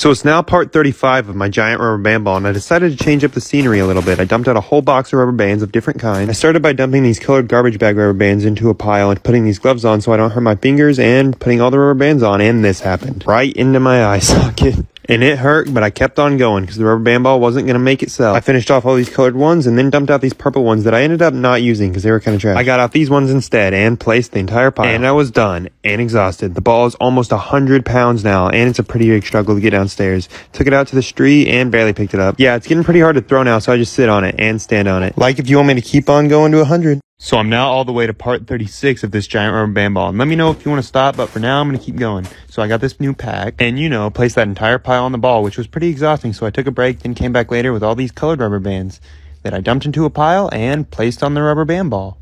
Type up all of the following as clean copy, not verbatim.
So it's now part 35 of my giant rubber band ball, and I decided to change up the scenery a little bit. I dumped out a whole box of rubber bands of different kinds. I started by dumping these colored garbage bag rubber bands into a pile and putting these gloves on so I don't hurt my fingers, and putting all the rubber bands on, and this happened. Right into my eye socket. And it hurt, but I kept on going because the rubber band ball wasn't going to make itself. I finished off all these colored ones and then dumped out these purple ones that I ended up not using because they were kind of trash. I got out these ones instead and placed the entire pile. And I was done and exhausted. The ball is almost 100 pounds now, and it's a pretty big struggle to get downstairs. Took it out to the street and barely picked it up. Yeah, it's getting pretty hard to throw now, so I just sit on it and stand on it. Like if you want me to keep on going to 100. So I'm now all the way to part 36 of this giant rubber band ball. And let me know if you want to stop, but for now I'm going to keep going. So I got this new pack and, placed that entire pile on the ball, which was pretty exhausting. So I took a break, then came back later with all these colored rubber bands that I dumped into a pile and placed on the rubber band ball.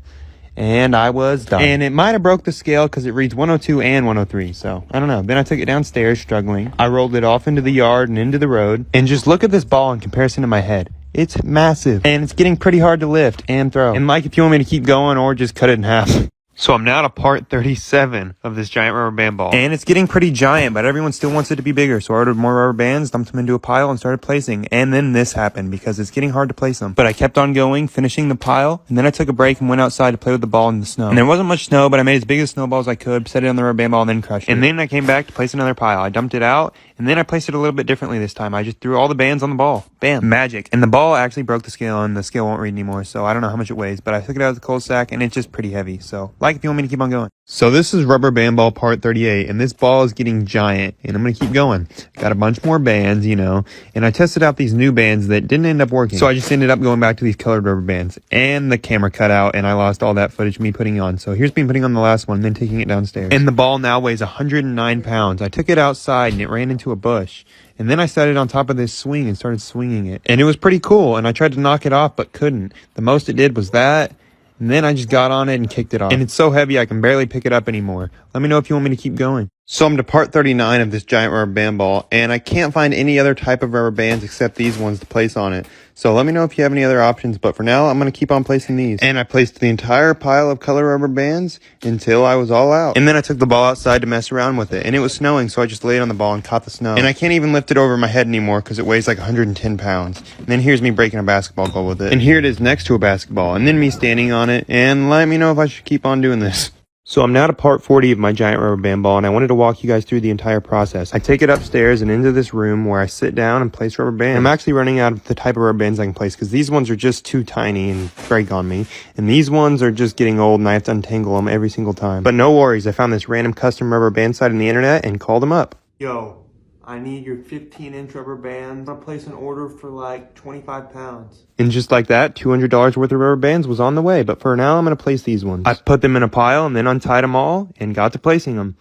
And I was done. And it might have broke the scale because it reads 102 and 103. So I don't know. Then I took it downstairs struggling. I rolled it off into the yard and into the road. And just look at this ball in comparison to my head. It's massive, and it's getting pretty hard to lift and throw. And like if you want me to keep going or just cut it in half. So I'm now to part 37 of this giant rubber band ball. And it's getting pretty giant, but everyone still wants it to be bigger. So I ordered more rubber bands, dumped them into a pile, and started placing. And then this happened because it's getting hard to place them. But I kept on going, finishing the pile, and then I took a break and went outside to play with the ball in the snow. And there wasn't much snow, but I made as big a snowball as I could, set it on the rubber band ball, and then crushed it. And then I came back to place another pile. I dumped it out, and then I placed it a little bit differently this time. I just threw all the bands on the ball. Bam. Magic. And the ball actually broke the scale, and the scale won't read anymore, so I don't know how much it weighs. But I took it out of the coal sack, and it's just pretty heavy. So, like if you want me to keep on going. So this is rubber band ball part 38, and this ball is getting giant, and I'm going to keep going. Got a bunch more bands, and I tested out these new bands that didn't end up working. So I just ended up going back to these colored rubber bands, and the camera cut out, and I lost all that footage of me putting on. So here's me putting on the last one, and then taking it downstairs. And the ball now weighs 109 pounds. I took it outside, and it ran into a bush. And then I set it on top of this swing and started swinging it. And it was pretty cool, and I tried to knock it off, but couldn't. The most it did was that. And then I just got on it and kicked it off. And it's so heavy I can barely pick it up anymore. Let me know if you want me to keep going. So I'm to part 39 of this giant rubber band ball, and I can't find any other type of rubber bands except these ones to place on it. So let me know if you have any other options, but for now I'm going to keep on placing these. And I placed the entire pile of color rubber bands until I was all out. And then I took the ball outside to mess around with it, and it was snowing, so I just laid on the ball and caught the snow. And I can't even lift it over my head anymore because it weighs like 110 pounds. And then here's me breaking a basketball goal with it. And here it is next to a basketball, and then me standing on it, and let me know if I should keep on doing this. So I'm now to part 40 of my giant rubber band ball, and I wanted to walk you guys through the entire process. I take it upstairs and into this room where I sit down and place rubber bands. I'm actually running out of the type of rubber bands I can place because these ones are just too tiny and break on me. And these ones are just getting old and I have to untangle them every single time. But no worries, I found this random custom rubber band site on the internet and called them up. Yo, I need your 15-inch rubber bands. I'll place an order for like 25 pounds. And just like that, $200 worth of rubber bands was on the way. But for now, I'm going to place these ones. I put them in a pile and then untied them all and got to placing them.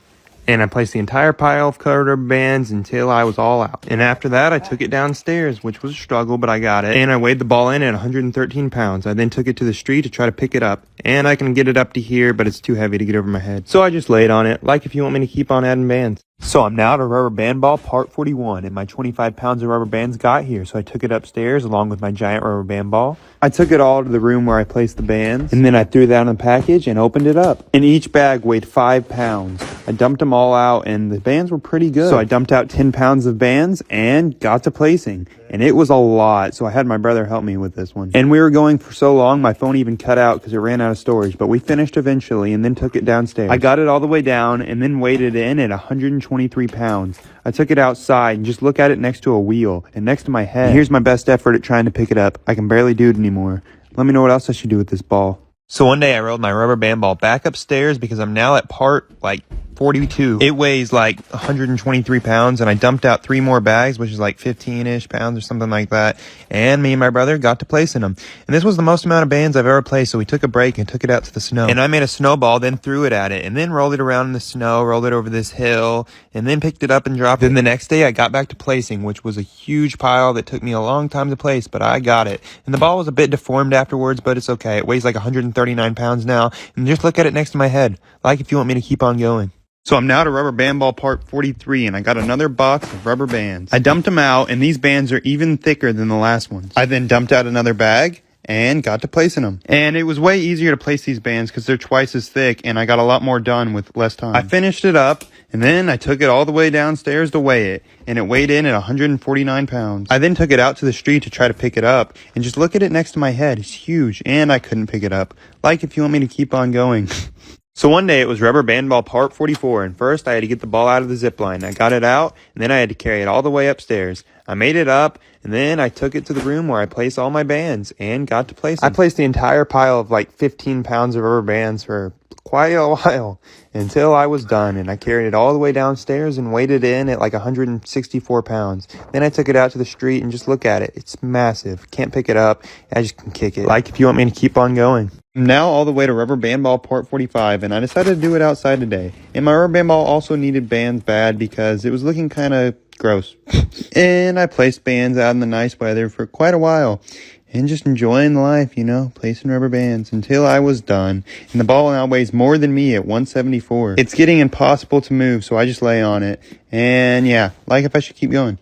And I placed the entire pile of colored rubber bands until I was all out. And after that, I took it downstairs, which was a struggle, but I got it. And I weighed the ball in at 113 pounds. I then took it to the street to try to pick it up. And I can get it up to here, but it's too heavy to get over my head. So I just laid on it, like if you want me to keep on adding bands. So I'm now to rubber band ball part 41, and my 25 pounds of rubber bands got here. So I took it upstairs along with my giant rubber band ball. I took it all to the room where I placed the bands, and then I threw that in a package and opened it up. And each bag weighed 5 pounds. I dumped them all out, and the bands were pretty good. So I dumped out 10 pounds of bands and got to placing. And it was a lot, so I had my brother help me with this one. And we were going for so long, my phone even cut out because it ran out of storage. But we finished eventually and then took it downstairs. I got it all the way down and then weighed it in at 123 pounds. I took it outside and just look at it next to a wheel and next to my head. And here's my best effort at trying to pick it up. I can barely do it anymore. Let me know what else I should do with this ball. So one day I rolled my rubber band ball back upstairs because I'm now at part 42. It weighs like 123 pounds, and I dumped out 3 more bags, which is like 15-ish pounds or something like that. And me and my brother got to placing them. And this was the most amount of bands I've ever placed, so we took a break and took it out to the snow. And I made a snowball, then threw it at it, and then rolled it around in the snow, rolled it over this hill, and then picked it up and dropped it. Then the next day I got back to placing, which was a huge pile that took me a long time to place, but I got it. And the ball was a bit deformed afterwards, but it's okay. It weighs like 139 pounds now. And just look at it next to my head, like if you want me to keep on going. So I'm now to rubber band ball part 43, and I got another box of rubber bands. I dumped them out, and these bands are even thicker than the last ones. I then dumped out another bag, and got to placing them. And it was way easier to place these bands because they're twice as thick, and I got a lot more done with less time. I finished it up, and then I took it all the way downstairs to weigh it, and it weighed in at 149 pounds. I then took it out to the street to try to pick it up, and just look at it next to my head. It's huge, and I couldn't pick it up. Like if you want me to keep on going. So one day it was rubber band ball part 44, and first I had to get the ball out of the zip line. I got it out, and then I had to carry it all the way upstairs. I made it up, and then I took it to the room where I placed all my bands and got to place them. I placed the entire pile of like 15 pounds of rubber bands for quite a while until I was done, and I carried it all the way downstairs and weighed it in at like 164 pounds. Then I took it out to the street and just look at it. It's massive. Can't pick it up. I just can kick it. Like if you want me to keep on going. I'm now all the way to rubber band ball part 45, and I decided to do it outside today. And my rubber band ball also needed bands bad because it was looking kind of gross. And I placed bands out in the nice weather for quite a while. And just enjoying life, you know, placing rubber bands until I was done. And the ball now weighs more than me at 174. It's getting impossible to move, so I just lay on it. And yeah, like if I should keep going.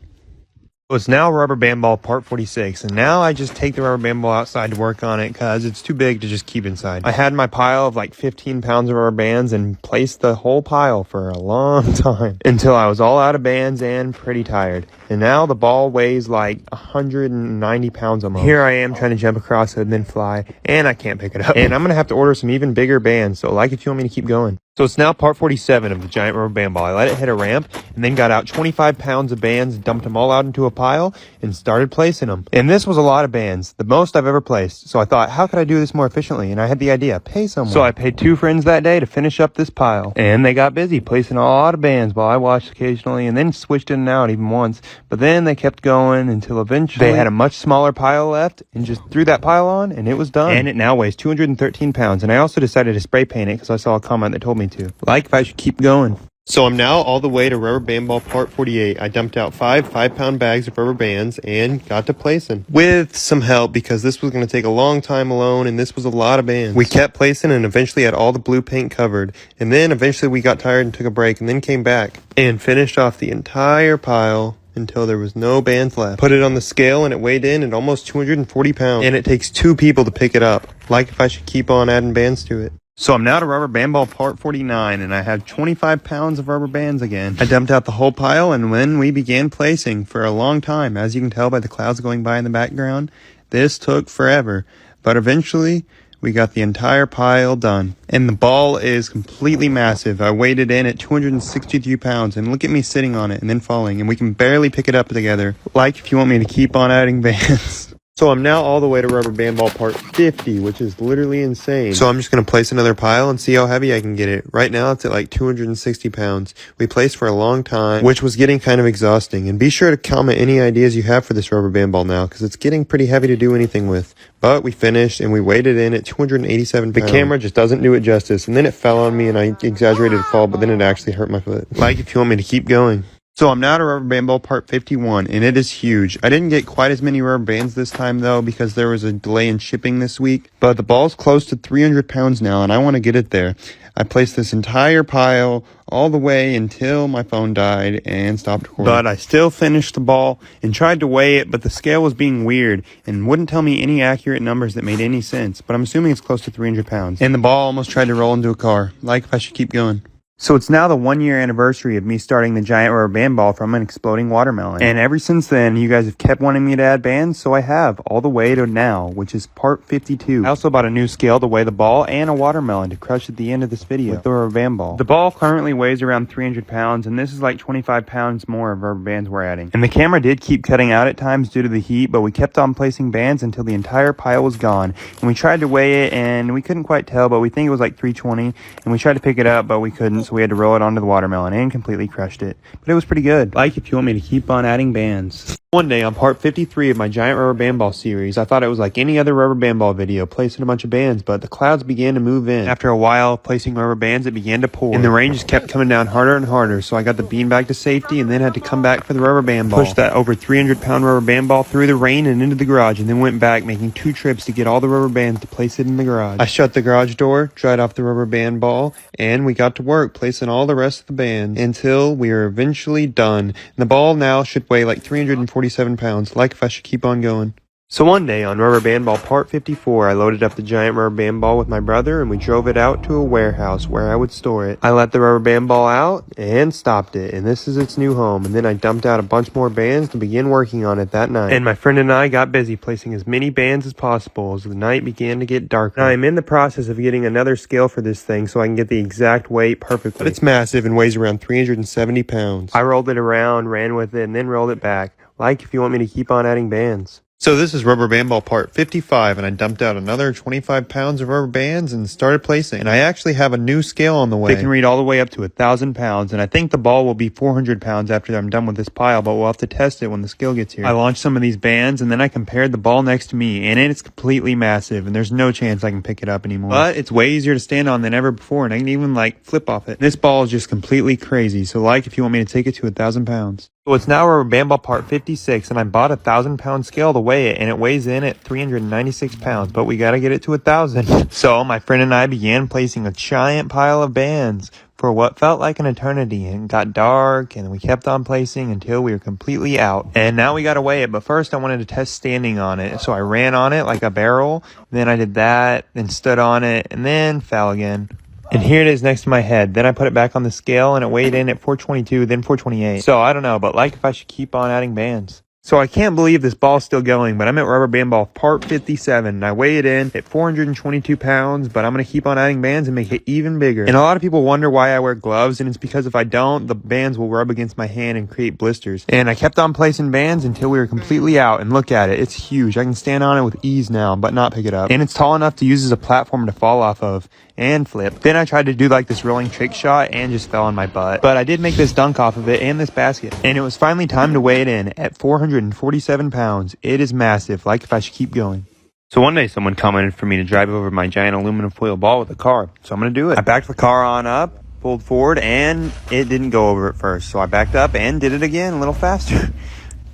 Well, it's now rubber band ball part 46, and now I just take the rubber band ball outside to work on it because it's too big to just keep inside. I had my pile of like 15 pounds of rubber bands and placed the whole pile for a long time until I was all out of bands and pretty tired. And now the ball weighs like 190 pounds almost. Here I am trying to jump across it and then fly, and I can't pick it up. And I'm going to have to order some even bigger bands, so like if you want me to keep going. So it's now part 47 of the giant rubber band ball. I let it hit a ramp and then got out 25 pounds of bands, dumped them all out into a pile, and started placing them. And this was a lot of bands, the most I've ever placed. So I thought, how could I do this more efficiently? And I had the idea, pay someone. So I paid 2 friends that day to finish up this pile. And they got busy placing a lot of bands while I watched occasionally and then switched in and out even once. But then they kept going until eventually they had a much smaller pile left and just threw that pile on and it was done. And it now weighs 213 pounds. And I also decided to spray paint it because I saw a comment that told me to. Like if I should keep going. So I'm now all the way to rubber band ball part 48. I dumped out 5 5-pound bags of rubber bands and got to placing with some help because this was going to take a long time alone and this was a lot of bands. We kept placing and eventually had all the blue paint covered, and then eventually we got tired and took a break and then came back and finished off the entire pile until there was no bands left. Put it on the scale and it weighed in at almost 240 pounds, and it takes 2 people to pick it up. Like if I should keep on adding bands to it. So I'm now to rubber band ball part 49, and I have 25 pounds of rubber bands again. I dumped out the whole pile, and when we began placing for a long time, as you can tell by the clouds going by in the background, this took forever. But eventually, we got the entire pile done. And the ball is completely massive. I weighed it in at 263 pounds, and look at me sitting on it and then falling, and we can barely pick it up together. Like if you want me to keep on adding bands. So I'm now all the way to rubber band ball part 50, which is literally insane. So I'm just going to place another pile and see how heavy I can get it. Right now it's at like 260 pounds. We placed for a long time, which was getting kind of exhausting. And be sure to comment any ideas you have for this rubber band ball now, because it's getting pretty heavy to do anything with. But we finished and we weighed it in at 287 pounds. The camera just doesn't do it justice. And then it fell on me and I exaggerated the fall, but then it actually hurt my foot. Like if you want me to keep going. So I'm now to rubber band ball part 51, and it is huge. I didn't get quite as many rubber bands this time, though, because there was a delay in shipping this week. But the ball's close to 300 pounds now, and I want to get it there. I placed this entire pile all the way until my phone died and stopped recording. But I still finished the ball and tried to weigh it, but the scale was being weird and wouldn't tell me any accurate numbers that made any sense. But I'm assuming it's close to 300 pounds. And the ball almost tried to roll into a car. Like if I should keep going. So it's now the 1-year anniversary of me starting the giant rubber band ball from an exploding watermelon. And ever since then, you guys have kept wanting me to add bands, so I have, all the way to now, which is part 52. I also bought a new scale to weigh the ball and a watermelon to crush at the end of this video with the rubber band ball. The ball currently weighs around 300 pounds, and this is like 25 pounds more of rubber bands we're adding. And the camera did keep cutting out at times due to the heat, but we kept on placing bands until the entire pile was gone. And we tried to weigh it, and we couldn't quite tell, but we think it was like 320, and we tried to pick it up, but we couldn't. So we had to roll it onto the watermelon and completely crushed it. But it was pretty good. Like if you want me to keep on adding bands. One day on part 53 of my giant rubber band ball series, I thought it was like any other rubber band ball video, placing a bunch of bands, but the clouds began to move in. After a while of placing rubber bands, it began to pour. And the rain just kept coming down harder and harder, so I got the beanbag to safety and then had to come back for the rubber band ball. Pushed that over 300-pound rubber band ball through the rain and into the garage, and then went back, making 2 trips to get all the rubber bands to place it in the garage. I shut the garage door, dried off the rubber band ball, and we got to work placing all the rest of the bands until we were eventually done. And the ball now should weigh like 347 pounds. Like if I should keep on going. So one day on Rubber Band Ball Part 54, I loaded up the giant rubber band ball with my brother and we drove it out to a warehouse where I would store it. I let the rubber band ball out and stopped it, and this is its new home. And then I dumped out a bunch more bands to begin working on it that night. And my friend and I got busy placing as many bands as possible as the night began to get darker. Now I'm in the process of getting another scale for this thing so I can get the exact weight perfectly. But it's massive and weighs around 370 pounds. I rolled it around, ran with it, and then rolled it back. Like if you want me to keep on adding bands. So this is Rubber Band Ball Part 55, and I dumped out another 25 pounds of rubber bands and started placing. And I actually have a new scale on the way. It can read all the way up to 1,000 pounds, and I think the ball will be 400 pounds after I'm done with this pile, but we'll have to test it when the scale gets here. I launched some of these bands, and then I compared the ball next to me, and it's completely massive, and there's no chance I can pick it up anymore. But it's way easier to stand on than ever before, and I can even, flip off it. This ball is just completely crazy, so if you want me to take it to 1,000 pounds. So it's now Rubber Band Ball Part 56, and I bought a 1,000-pound scale to weigh it, and it weighs in at 396 pounds, but we gotta get it to 1,000. So my friend and I began placing a giant pile of bands for what felt like an eternity, and it got dark, and we kept on placing until we were completely out. And now we gotta weigh it, but first I wanted to test standing on it, so I ran on it like a barrel, then I did that, then stood on it, and then fell again. And here it is next to my head. Then I put it back on the scale and it weighed in at 422, then 428. So I don't know, but if I should keep on adding bands. So I can't believe this ball's still going, but I'm at Rubber Band Ball Part 57, and I weigh it in at 422 pounds, but I'm going to keep on adding bands and make it even bigger. And a lot of people wonder why I wear gloves, and it's because if I don't, the bands will rub against my hand and create blisters. And I kept on placing bands until we were completely out, and look at it, it's huge. I can stand on it with ease now, but not pick it up. And it's tall enough to use as a platform to fall off of and flip. Then I tried to do this rolling trick shot and just fell on my butt. But I did make this dunk off of it and this basket. And it was finally time to weigh it in at 447 pounds. It is massive, if I should keep going. So one day someone commented for me to drive over my giant aluminum foil ball with a car. So I'm going to do it. I backed the car on up, pulled forward, and it didn't go over at first. So I backed up and did it again a little faster.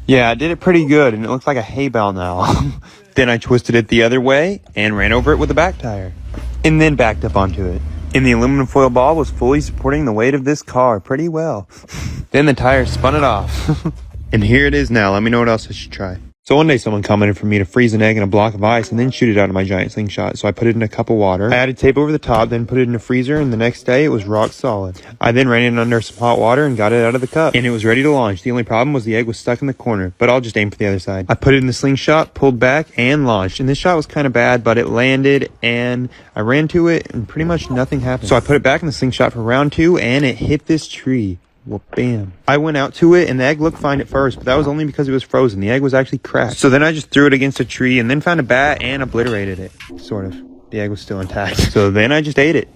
Yeah, I did it pretty good, and it looks like a hay bale now. Then I twisted it the other way and ran over it with a back tire. And then backed up onto it. And the aluminum foil ball was fully supporting the weight of this car pretty well. Then the tire spun it off. And here it is now. Let me know what else I should try. So one day someone commented for me to freeze an egg in a block of ice and then shoot it out of my giant slingshot. So I put it in a cup of water. I added tape over the top, then put it in a freezer, and the next day it was rock solid. I then ran it under some hot water and got it out of the cup. And it was ready to launch. The only problem was the egg was stuck in the corner, but I'll just aim for the other side. I put it in the slingshot, pulled back, and launched. And this shot was kind of bad, but it landed, and I ran to it, and pretty much nothing happened. So I put it back in the slingshot for round 2, and it hit this tree. Well, bam. I went out to it, and the egg looked fine at first, but that was only because it was frozen. The egg was actually cracked. So then I just threw it against a tree and then found a bat and obliterated it. Sort of. The egg was still intact. So then I just ate it.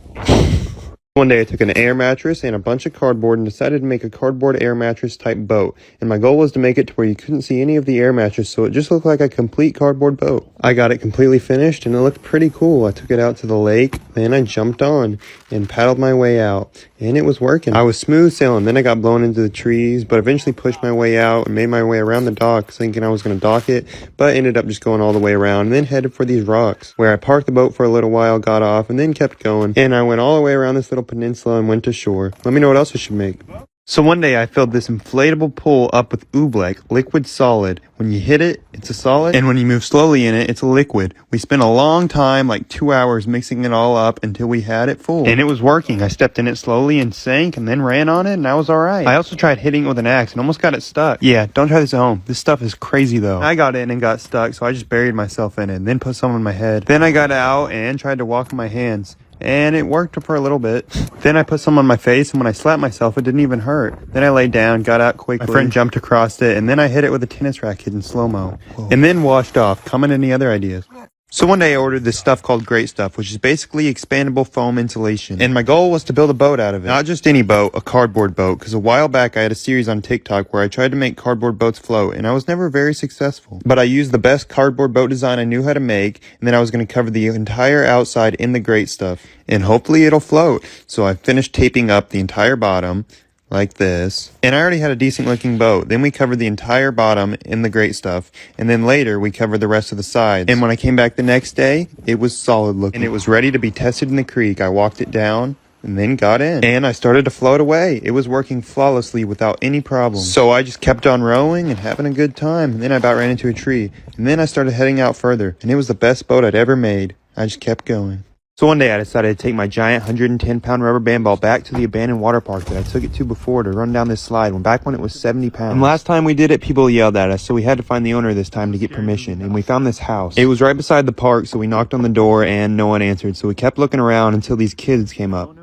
One day I took an air mattress and a bunch of cardboard and decided to make a cardboard air mattress type boat. And my goal was to make it to where you couldn't see any of the air mattress, so it just looked like a complete cardboard boat. I got it completely finished and it looked pretty cool. I took it out to the lake, then I jumped on and paddled my way out. And it was working. I was smooth sailing, then I got blown into the trees, but eventually pushed my way out and made my way around the dock thinking I was going to dock it, but ended up just going all the way around and then headed for these rocks, where I parked the boat for a little while, got off, and then kept going. And I went all the way around this little peninsula and went to shore. Let me know what else I should make. So one day I filled this inflatable pool up with oobleck, liquid solid. When you hit it, it's a solid, and when you move slowly in it, it's a liquid. We spent a long time, 2 hours, mixing it all up until we had it full. And it was working. I stepped in it slowly and sank, and then ran on it, and I was alright. I also tried hitting it with an axe and almost got it stuck. Yeah, don't try this at home. This stuff is crazy though. I got in and got stuck, so I just buried myself in it, and then put some on my head. Then I got out and tried to walk on my hands. And it worked for a little bit. Then I put some on my face, and when I slapped myself, it didn't even hurt. Then I laid down, got out quickly. My friend jumped across it, and then I hit it with a tennis racket in slow-mo. And then washed off. Comment any other ideas. So one day I ordered this stuff called Great Stuff, which is basically expandable foam insulation. And my goal was to build a boat out of it. Not just any boat, a cardboard boat, because a while back I had a series on TikTok where I tried to make cardboard boats float, and I was never very successful. But I used the best cardboard boat design I knew how to make, and then I was going to cover the entire outside in the Great Stuff. And hopefully it'll float. So I finished taping up the entire bottom, like this. And I already had a decent looking boat. Then we covered the entire bottom in the Great Stuff. And then later we covered the rest of the sides. And when I came back the next day, it was solid looking. And it was ready to be tested in the creek. I walked it down, and then got in. And I started to float away. It was working flawlessly without any problem. So I just kept on rowing and having a good time. And then I about ran into a tree. And then I started heading out further. And it was the best boat I'd ever made. I just kept going. So one day I decided to take my giant 110-pound rubber band ball back to the abandoned water park that I took it to before to run down this slide back when it was 70 pounds. And last time we did it, people yelled at us, so we had to find the owner this time to get permission. And we found this house. It was right beside the park, so we knocked on the door and no one answered. So we kept looking around until these kids came up.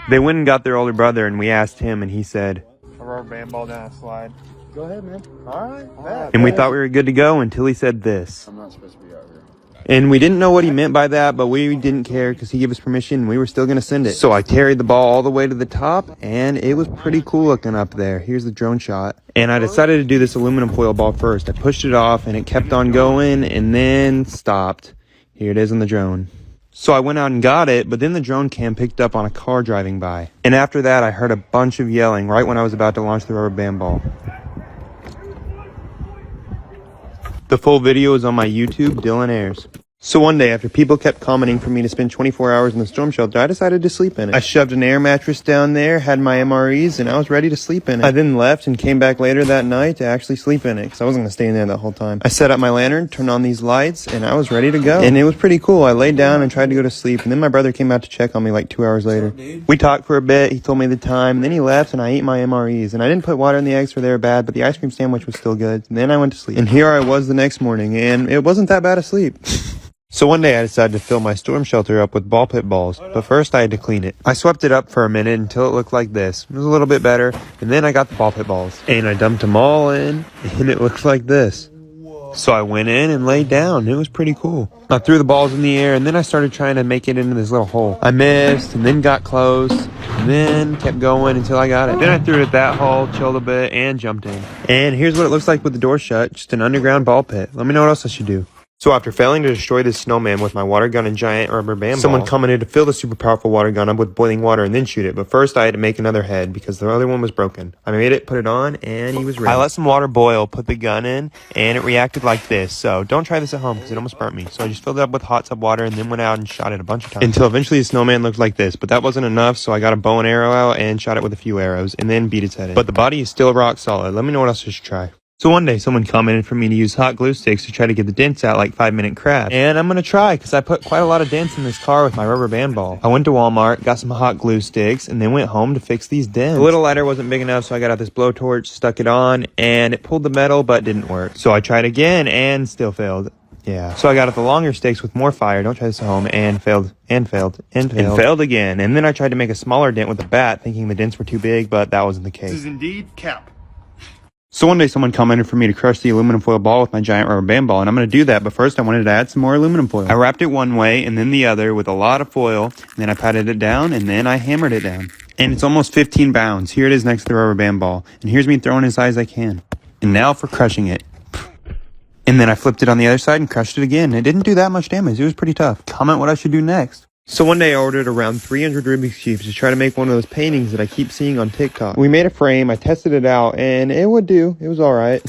They went and got their older brother, and we asked him, and he said, "A rubber band ball down a slide." Go ahead, man. All right. And we thought we were good to go until he said this. I'm not supposed to be out here. And we didn't know what he meant by that, but we didn't care because he gave us permission and we were still going to send it. So I carried the ball all the way to the top, and it was pretty cool looking up there. Here's the drone shot. And I decided to do this aluminum foil ball first. I pushed it off and it kept on going and then stopped. Here it is on the drone. So I went out and got it, but then the drone cam picked up on a car driving by. And after that, I heard a bunch of yelling right when I was about to launch the rubber band ball. The full video is on my YouTube, Dylan Ayres. So one day, after people kept commenting for me to spend 24 hours in the storm shelter, I decided to sleep in it. I shoved an air mattress down there, had my MREs, and I was ready to sleep in it. I then left and came back later that night to actually sleep in it, because I wasn't going to stay in there the whole time. I set up my lantern, turned on these lights, and I was ready to go. And it was pretty cool. I laid down and tried to go to sleep, and then my brother came out to check on me like 2 hours later. We talked for a bit, he told me the time, and then he left, and I ate my MREs. And I didn't put water in the eggs for they were bad, but the ice cream sandwich was still good. And then I went to sleep. And here I was the next morning, and it wasn't that bad a sleep. So one day I decided to fill my storm shelter up with ball pit balls, but first I had to clean it. I swept it up for a minute until it looked like this. It was a little bit better, and then I got the ball pit balls. And I dumped them all in, and it looked like this. So I went in and laid down. It was pretty cool. I threw the balls in the air, and then I started trying to make it into this little hole. I missed, and then got close, and then kept going until I got it. Then I threw it at that hole, chilled a bit, and jumped in. And here's what it looks like with the door shut, just an underground ball pit. Let me know what else I should do. So after failing to destroy this snowman with my water gun and giant rubber band ball, someone commented to fill the super powerful water gun up with boiling water and then shoot it. But first I had to make another head because the other one was broken. I made it, put it on, and he was ready. I let some water boil, put the gun in, and it reacted like this. So don't try this at home because it almost burnt me. So I just filled it up with hot tub water and then went out and shot it a bunch of times. Until eventually the snowman looked like this. But that wasn't enough, so I got a bow and arrow out and shot it with a few arrows and then beat its head in. But the body is still rock solid. Let me know what else I should try. So one day, someone commented for me to use hot glue sticks to try to get the dents out like 5-minute crafts. And I'm going to try because I put quite a lot of dents in this car with my rubber band ball. I went to Walmart, got some hot glue sticks, and then went home to fix these dents. The little lighter wasn't big enough, so I got out this blowtorch, stuck it on, and it pulled the metal, but didn't work. So I tried again and still failed. Yeah. So I got out the longer sticks with more fire, don't try this at home, and failed again. And then I tried to make a smaller dent with a bat, thinking the dents were too big, but that wasn't the case. This is indeed cap. So one day someone commented for me to crush the aluminum foil ball with my giant rubber band ball, and I'm going to do that, but first I wanted to add some more aluminum foil. I wrapped it one way and then the other with a lot of foil, and then I patted it down, and then I hammered it down. And it's almost 15 pounds. Here it is next to the rubber band ball, and here's me throwing it as high as I can. And now for crushing it. And then I flipped it on the other side and crushed it again. It didn't do that much damage. It was pretty tough. Comment what I should do next. So one day I ordered around 300 Rubik's Cubes to try to make one of those paintings that I keep seeing on TikTok. We made a frame, I tested it out, and it would do. It was alright.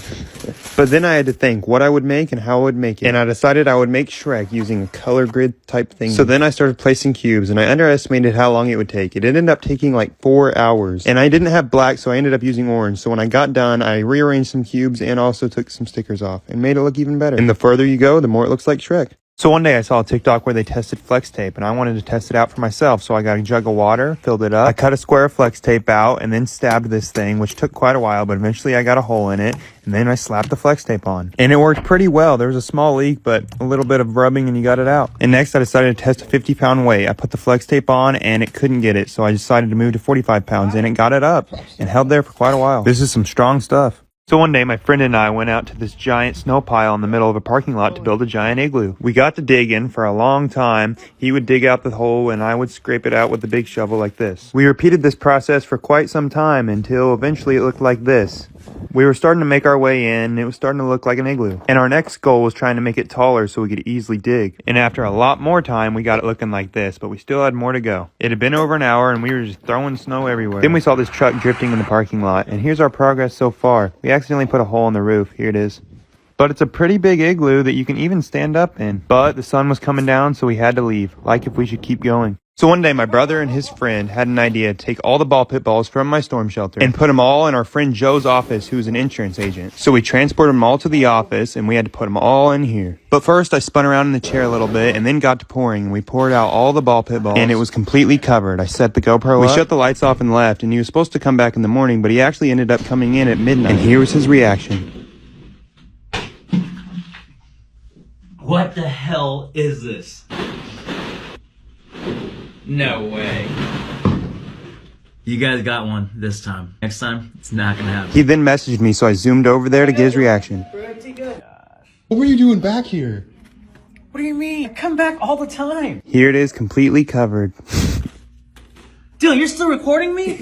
But then I had to think what I would make and how I would make it. And I decided I would make Shrek using a color grid type thing. So then I started placing cubes, and I underestimated how long it would take. It ended up taking like 4 hours. And I didn't have black, so I ended up using orange. So when I got done, I rearranged some cubes and also took some stickers off and made it look even better. And the further you go, the more it looks like Shrek. So one day I saw a TikTok where they tested flex tape, and I wanted to test it out for myself, so I got a jug of water, filled it up, I cut a square of flex tape out, and then stabbed this thing, which took quite a while, but eventually I got a hole in it, and then I slapped the flex tape on. And it worked pretty well. There was a small leak, but a little bit of rubbing and you got it out. And next I decided to test a 50-pound weight. I put the flex tape on, and it couldn't get it, so I decided to move to 45 pounds, and it got it up, and held there for quite a while. This is some strong stuff. So one day, my friend and I went out to this giant snow pile in the middle of a parking lot to build a giant igloo. We got to digging for a long time. He would dig out the hole, and I would scrape it out with the big shovel like this. We repeated this process for quite some time until eventually it looked like this. We were starting to make our way in, and it was starting to look like an igloo. And our next goal was trying to make it taller so we could easily dig. And after a lot more time, we got it looking like this, but we still had more to go. It had been over an hour, and we were just throwing snow everywhere. Then we saw this truck drifting in the parking lot, and here's our progress so far. We accidentally put a hole in the roof. Here it is. But it's a pretty big igloo that you can even stand up in. But the sun was coming down, so we had to leave, like if we should keep going. So one day, my brother and his friend had an idea to take all the ball pit balls from my storm shelter and put them all in our friend Joe's office, who's an insurance agent. So we transported them all to the office, and we had to put them all in here. But first, I spun around in the chair a little bit, and then got to pouring, and we poured out all the ball pit balls, and it was completely covered. I set the GoPro up. We shut the lights off and left, and he was supposed to come back in the morning, but he actually ended up coming in at midnight. And here was his reaction. What the hell is this? No way. You guys got one this time. Next time, it's not gonna happen. He then messaged me, so I zoomed over there to get his reaction. What were you doing back here? What do you mean? I come back all the time. Here it is, completely covered. Dylan, you're still recording me?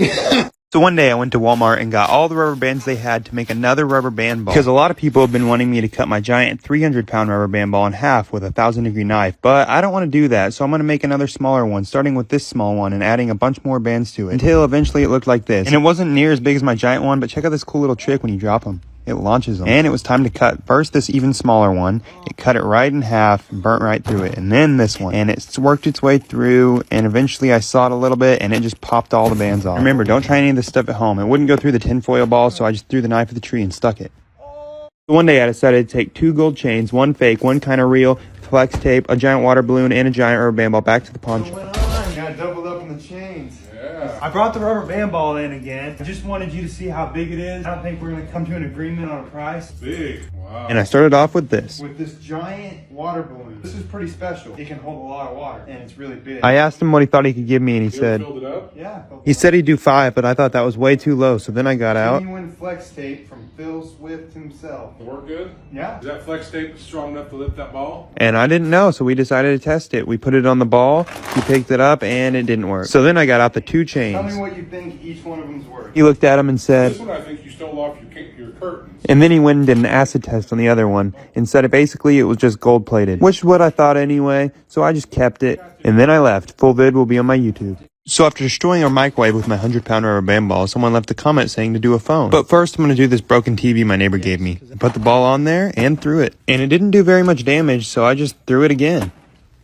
So one day I went to Walmart and got all the rubber bands they had to make another rubber band ball. Because a lot of people have been wanting me to cut my giant 300-pound rubber band ball in half with a 1,000-degree knife. But I don't want to do that, so I'm going to make another smaller one, starting with this small one and adding a bunch more bands to it. Until eventually it looked like this. And it wasn't near as big as my giant one, but check out this cool little trick when you drop them. It launches them. And it was time to cut first this even smaller one. It cut it right in half, burnt right through it. And then this one. And it's worked its way through, and eventually I saw it a little bit, and it just popped all the bands off. Remember, don't try any of this stuff at home. It wouldn't go through the tinfoil ball, so I just threw the knife at the tree and stuck it. So one day I decided to take 2 gold chains, one fake, one kind of real, flex tape, a giant water balloon, and a giant rubber band ball back to the pawn shop. Got doubled up in the chains. Yeah. I brought the rubber band ball in again. I just wanted you to see how big it is. I don't think we're going to come to an agreement on a price. Big. Wow. And I started off with this. With this giant water balloon. This is pretty special. It can hold a lot of water, and it's really big. I asked him what he thought he could give me, and he You ever said, filled it up? Yeah. he said he'd do 5, but I thought that was way too low. So then I got out. Genuine flex tape from Phil Swift himself. It work good? Yeah. Is that flex tape strong enough to lift that ball? And I didn't know, so we decided to test it. We put it on the ball, he picked it up, and it didn't work. So then I got out the 2 Tell me chains. what you think each one of them's worth. He looked at him and This said, one I think you stole off your curtains. and then he went and did an acid test on the other one and said it basically it was just gold plated, which is what I thought anyway, so I just kept it. And then I left. Full vid will be on my YouTube. So after destroying our microwave with my 100-pound rubber band ball, someone left a comment saying to do a phone. But first I'm going to do this broken TV my neighbor gave me. I put the ball on there and threw it. And it didn't do very much damage, so I just threw it again.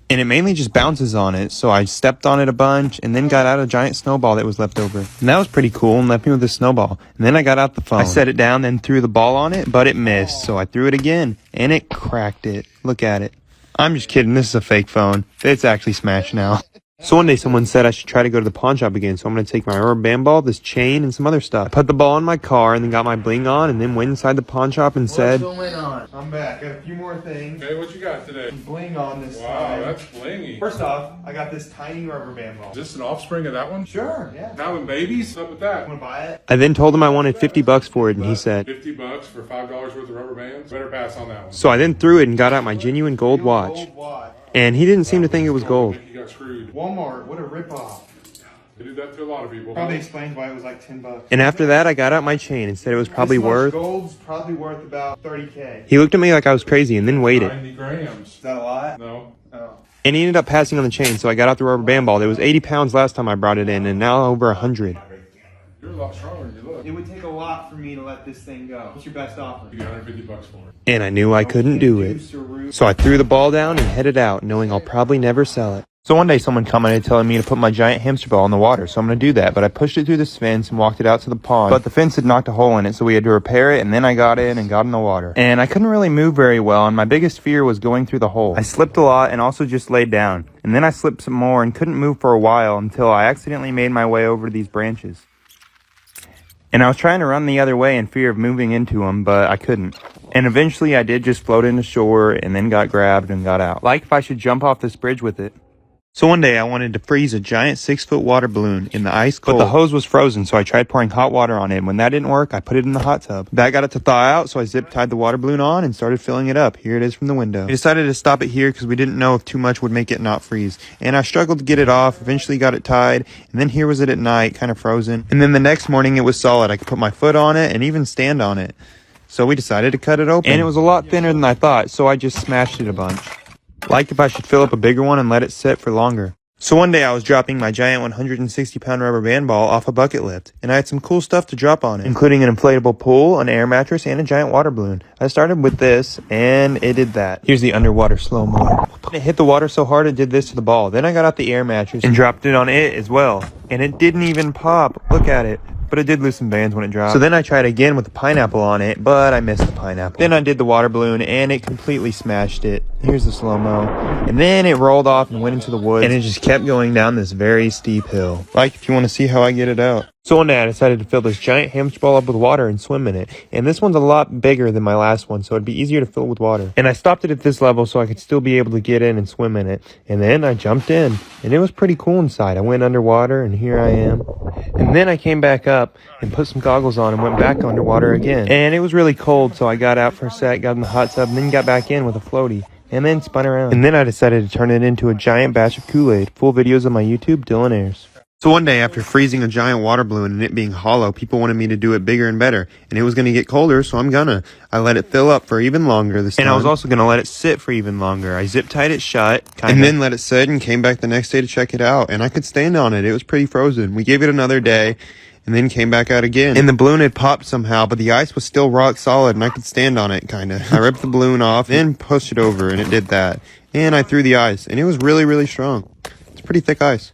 And it mainly just bounces on it, so I stepped on it a bunch and then got out a giant snowball that was left over. And that was pretty cool and left me with a snowball. And then I got out the phone. I set it down, then threw the ball on it, but it missed, so I threw it again and it cracked it. Look at it. I'm just kidding, this is a fake phone. It's actually smashed now. So one day someone said I should try to go to the pawn shop again, so I'm going to take my rubber band ball, this chain, and some other stuff. I put the ball in my car and then got my bling on and then went inside the pawn shop and said, What's going on? I'm back. Got a few more things. Okay, what you got today? Bling on this Wow, time. that's blingy. First off, I got this tiny rubber band ball. Is this an offspring of that one? Sure, yeah. Having babies? What's up with that? Want to buy it? I then told him I wanted $50 for it, and he said, $50 for $5 worth of rubber bands? Better pass on that one. so I then threw it and got out my genuine gold watch. Gold watch. And he didn't seem to think it was gold. I think you got screwed. Walmart, what a ripoff. They do that to a lot of people. Probably explains why it was like $10. And after that, I got out my chain and said it was probably This much worth. Gold's probably worth about $30K. He looked at me like I was crazy and then weighed it. 90 grams. Is that a lot? No. Oh. And he ended up passing on the chain, so I got out the rubber band ball. It was 80 pounds last time I brought it in, and now over 100. You're a lot stronger than you look. It would take a lot for me to let this thing go. What's your best offer? You got $150 for it. And I knew I couldn't do it. So I threw the ball down and headed out, knowing I'll probably never sell it. So one day someone commented telling me to put my giant hamster ball in the water, so I'm going to do that. But I pushed it through this fence and walked it out to the pond. But the fence had knocked a hole in it, so we had to repair it, and then I got in and got in the water. And I couldn't really move very well, and my biggest fear was going through the hole. I slipped a lot and also just laid down. And then I slipped some more and couldn't move for a while until I accidentally made my way over these branches. And I was trying to run the other way in fear of moving into them, but I couldn't. And eventually I did just float into shore and then got grabbed and got out. Like if I should jump off this bridge with it. So one day I wanted to freeze a giant 6-foot water balloon in the ice cold. But the hose was frozen, so I tried pouring hot water on it. And when that didn't work, I put it in the hot tub. That got it to thaw out, so I zip tied the water balloon on and started filling it up. Here it is from the window. I decided to stop it here because we didn't know if too much would make it not freeze. And I struggled to get it off, eventually got it tied, and then here was it at night, kind of frozen. And then the next morning it was solid. I could put my foot on it and even stand on it. So we decided to cut it open. And it was a lot thinner than I thought, so I just smashed it a bunch. Like if I should fill up a bigger one and let it sit for longer. So one day I was dropping my giant 160-pound rubber band ball off a bucket lift, and I had some cool stuff to drop on it, including an inflatable pool, an air mattress, and a giant water balloon. I started with this, and it did that. Here's the underwater slow-mo. It hit the water so hard it did this to the ball. Then I got out the air mattress and dropped it on it as well, and it didn't even pop. Look at it. But it did lose some bands when it dropped. So then I tried again with the pineapple on it, but I missed the pineapple. Then I did the water balloon, and it completely smashed it. Here's the slow-mo. And then it rolled off and went into the woods, and it just kept going down this very steep hill. Like if you want to see how I get it out. So one day I decided to fill this giant hamster ball up with water and swim in it. And this one's a lot bigger than my last one, so it'd be easier to fill with water. And I stopped it at this level so I could still be able to get in and swim in it. And then I jumped in, and it was pretty cool inside. I went underwater, and here I am. And then I came back up and put some goggles on and went back underwater again. And it was really cold, so I got out for a sec, got in the hot tub, and then got back in with a floaty. And then spun around. And then I decided to turn it into a giant batch of Kool-Aid. Full videos on my YouTube, Dylan Ayres. So one day, after freezing a giant water balloon and it being hollow, people wanted me to do it bigger and better. And it was going to get colder, so I'm gonna. I let it fill up for even longer this time. And I was also going to let it sit for even longer. I zip-tied it shut, and then let it sit and came back the next day to check it out. And I could stand on it. It was pretty frozen. We gave it another day, and then came back out again. And the balloon had popped somehow, but the ice was still rock solid, and I could stand on it, kinda. I ripped the balloon off, then pushed it over, and it did that. And I threw the ice, and it was really, really strong. It's pretty thick ice.